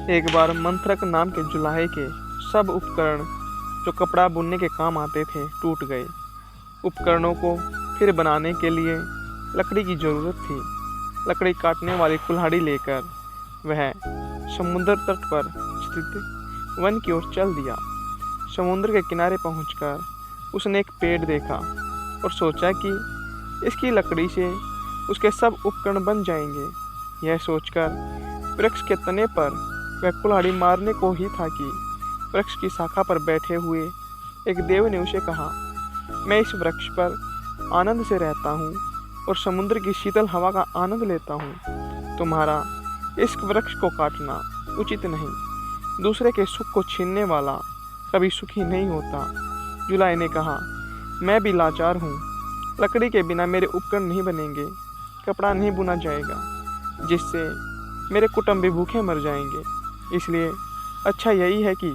एक बार मंत्रक नाम के जुलाहे के सब उपकरण जो कपड़ा बुनने के काम आते थे टूट गए। उपकरणों को फिर बनाने के लिए लकड़ी की ज़रूरत थी। लकड़ी काटने वाली कुल्हाड़ी लेकर वह समुद्र तट पर स्थित वन की ओर चल दिया। समुद्र के किनारे पहुंचकर उसने एक पेड़ देखा और सोचा कि इसकी लकड़ी से उसके सब उपकरण बन जाएंगे। यह सोचकर वृक्ष के तने पर वह कुल्हाड़ी मारने को ही था कि वृक्ष की शाखा पर बैठे हुए एक देव ने उसे कहा, मैं इस वृक्ष पर आनंद से रहता हूँ और समुद्र की शीतल हवा का आनंद लेता हूँ। तुम्हारा इस वृक्ष को काटना उचित नहीं। दूसरे के सुख को छीनने वाला कभी सुखी नहीं होता। जुलाई ने कहा, मैं भी लाचार हूँ। लकड़ी के बिना मेरे उपकरण नहीं बनेंगे, कपड़ा नहीं बुना जाएगा, जिससे मेरे कुटुंब भी भूखे मर जाएंगे। इसलिए अच्छा यही है कि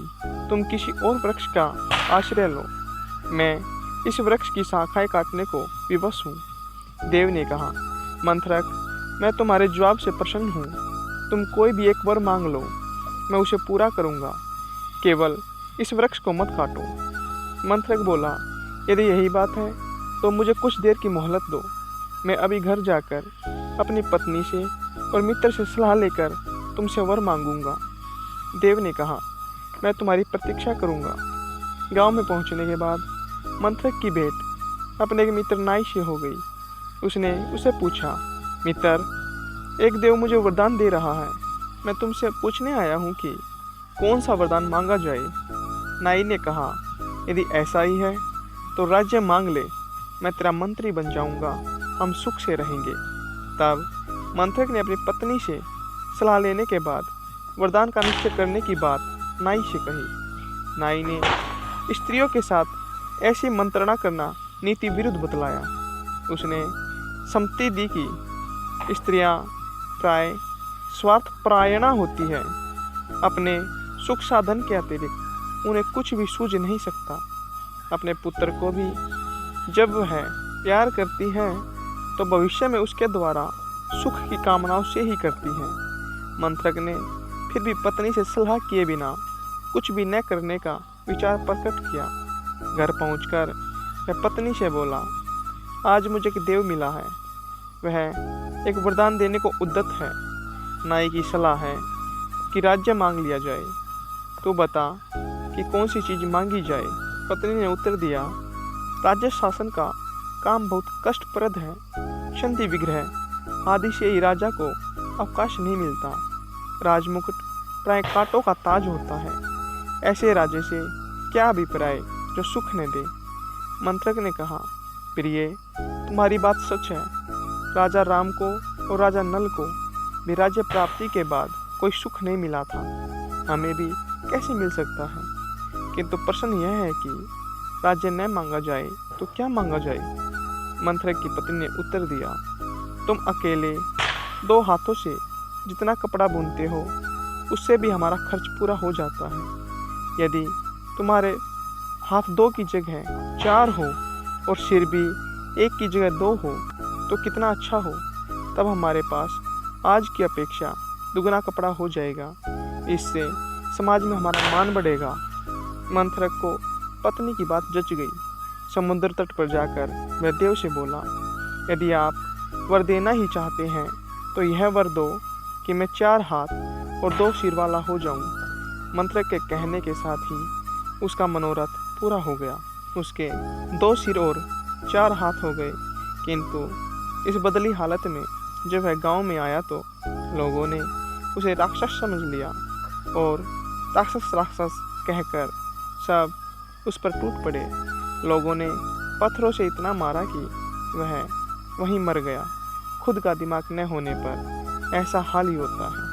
तुम किसी और वृक्ष का आश्रय लो। मैं इस वृक्ष की शाखाएं काटने को विवश हूँ। देव ने कहा, मंत्रक, मैं तुम्हारे जवाब से प्रसन्न हूँ। तुम कोई भी एक वर मांग लो, मैं उसे पूरा करूँगा। केवल इस वृक्ष को मत काटो। मंत्रक बोला, यदि यही बात है तो मुझे कुछ देर की मोहलत दो। मैं अभी घर जाकर अपनी पत्नी से और मित्र से सलाह लेकर तुमसे वर मांगूंगा। देव ने कहा, मैं तुम्हारी प्रतीक्षा करूंगा। गांव में पहुंचने के बाद मंत्रक की भेंट अपने एक मित्र नाई से हो गई। उसने उसे पूछा, मित्र, एक देव मुझे वरदान दे रहा है। मैं तुमसे पूछने आया हूँ कि कौन सा वरदान मांगा जाए। नाई ने कहा, यदि ऐसा ही है तो राज्य मांग ले, मैं तेरा मंत्री बन जाऊंगा, हम सुख से रहेंगे। तब मंत्रक ने अपनी पत्नी से सलाह लेने के बाद वरदान का निश्चय करने की बात नाई से कही। नाई ने स्त्रियों के साथ ऐसी मंत्रणा करना नीति विरुद्ध बतलाया। उसने सम्मति दी कि स्त्रियां प्राय स्वार्थपरायणा होती है। अपने सुख साधन के अतिरिक्त उन्हें कुछ भी सूझ नहीं सकता। अपने पुत्र को भी जब वह प्यार करती हैं तो भविष्य में उसके द्वारा सुख की कामनाओं से ही करती हैं। मंत्रक ने फिर भी पत्नी से सलाह किए बिना कुछ भी न करने का विचार प्रकट किया। घर पहुंचकर वह पत्नी से बोला, आज मुझे एक देव मिला है। वह एक वरदान देने को उद्यत है। नाई की सलाह है कि राज्य मांग लिया जाए। तू बता कि कौन सी चीज़ मांगी जाए। पत्नी ने उत्तर दिया, राज्य शासन का काम बहुत कष्टप्रद है। क्षंति विग्रह आदि से ही राजा को अवकाश नहीं मिलता। राजमुकुट प्राय कांटों का ताज होता है। ऐसे राजे से क्या अभिप्राय जो सुख न दे। मंत्रक ने कहा, प्रिय, तुम्हारी बात सच है। राजा राम को और राजा नल को भी राज्य प्राप्ति के बाद कोई सुख नहीं मिला था। हमें भी कैसे मिल सकता है। किंतु प्रश्न यह है कि राज्य न मांगा जाए तो क्या मांगा जाए। मंत्रक की पत्नी ने उत्तर दिया, तुम अकेले 2 हाथों से जितना कपड़ा बुनते हो उससे भी हमारा खर्च पूरा हो जाता है। यदि तुम्हारे हाथ 2 की जगह 4 हो और सिर भी 1 की जगह 2 हो तो कितना अच्छा हो। तब हमारे पास आज की अपेक्षा दुगना कपड़ा हो जाएगा। इससे समाज में हमारा मान बढ़ेगा। मंत्रक को पत्नी की बात जच गई। समुद्र तट पर जाकर वह देव से बोला, यदि आप वर देना ही चाहते हैं तो यह वर दो कि मैं 4 हाथ और 2 सिर वाला हो जाऊं। मंत्रक के कहने के साथ ही उसका मनोरथ पूरा हो गया। उसके 2 सिर और 4 हाथ हो गए। किंतु इस बदली हालत में जब वह गांव में आया तो लोगों ने उसे राक्षस समझ लिया और राक्षस कहकर सब उस पर टूट पड़े। लोगों ने पत्थरों से इतना मारा कि वह वहीं मर गया। खुद का दिमाग न होने पर ऐसा हाल ही होता है।